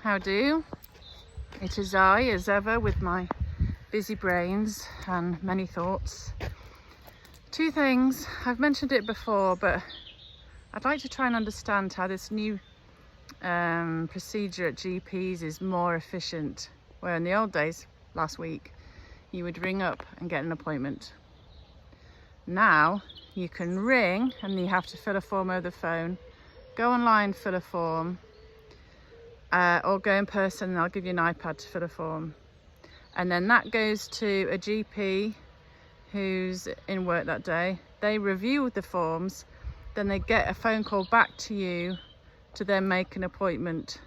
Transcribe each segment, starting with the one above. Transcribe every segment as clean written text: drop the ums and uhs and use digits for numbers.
How do? It is I, as ever, with my busy brains and many thoughts. Two things. I've mentioned it before, but I'd like to try and understand how this new procedure at GPs is more efficient. Where in the old days, last week, you would ring up and get an appointment. Now you can ring and you have to fill a form over the phone, go online, fill a form, or go in person and I'll give you an iPad to fill a form. And then that goes to a GP who's in work that day. They review the forms, then they get a phone call back to you to then make an appointment.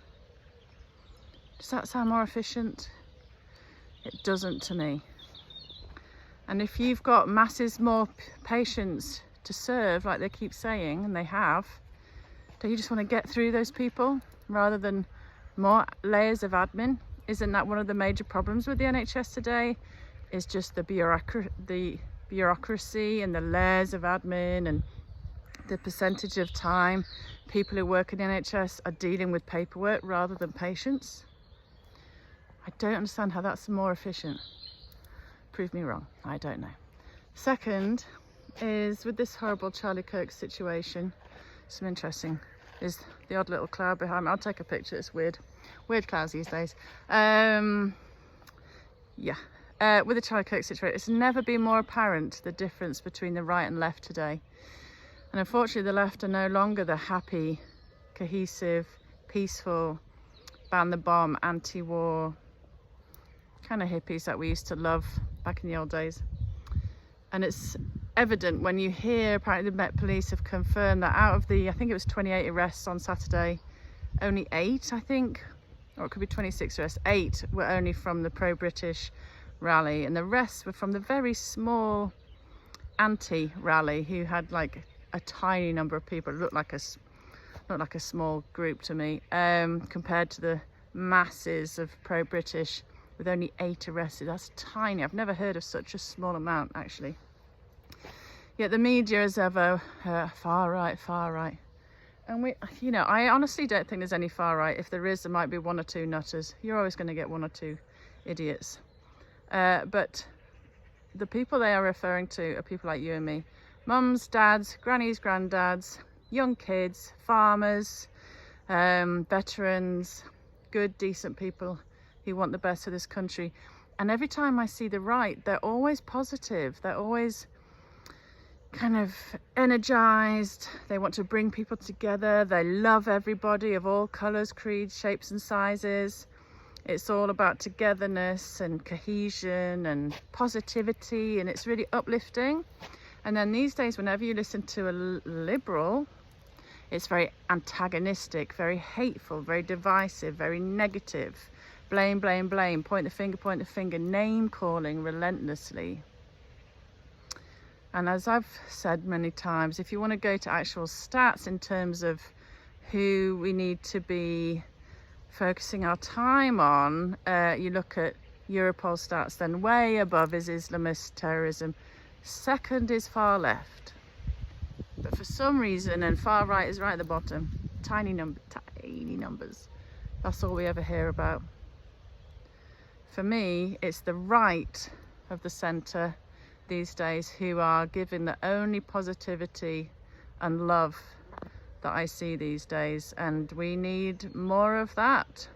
Does that sound more efficient? It doesn't to me. And if you've got masses more patients to serve, like they keep saying, and they have, don't you just want to get through those people rather than more layers of admin? Isn't that one of the major problems with the NHS today? Is just the bureaucracy and the layers of admin and the percentage of time people who work in the NHS are dealing with paperwork rather than patients. I don't understand how that's more efficient. Prove me wrong, I don't know. Second is with this horrible Charlie Kirk situation, some interesting, is the odd little cloud behind me. I'll take a picture, it's weird clouds these days. With the Charlie Kirk situation, it's never been more apparent the difference between the right and left today. And unfortunately the left are no longer the happy, cohesive, peaceful, ban the bomb, anti-war kind of hippies that we used to love back in the old days. And it's evident when you hear, apparently the Met Police have confirmed that out of the, I think it was 28 arrests on Saturday, only 8, I think, or it could be 26 arrests, 8 were only from the pro-British rally, and the rest were from the very small anti-rally who had like a tiny number of people. It looked like a small group to me, compared to the masses of pro-British with only 8 arrested. That's tiny. I've never heard of such a small amount, actually. Yet the media is ever far right. And I honestly don't think there's any far right. If there is, there might be 1 or 2 nutters. You're always going to get 1 or 2 idiots. But the people they are referring to are people like you and me. Mums, dads, grannies, granddads, young kids, farmers, veterans, good, decent people who want the best for this country. And every time I see the right, they're always positive. They're always kind of energized. They want to bring people together. They love everybody of all colors, creeds, shapes and sizes. It's all about togetherness and cohesion and positivity, and it's really uplifting. And then these days, whenever you listen to a liberal, it's very antagonistic, very hateful, very divisive, very negative. Blame, point the finger, name calling relentlessly. And as I've said many times, if you want to go to actual stats in terms of who we need to be focusing our time on, you look at Europol stats, then way above is Islamist terrorism. Second is far left. But for some reason, and far right is right at the bottom. Tiny numbers. That's all we ever hear about. For me, it's the right of the centre these days who are giving the only positivity and love that I see these days, and we need more of that.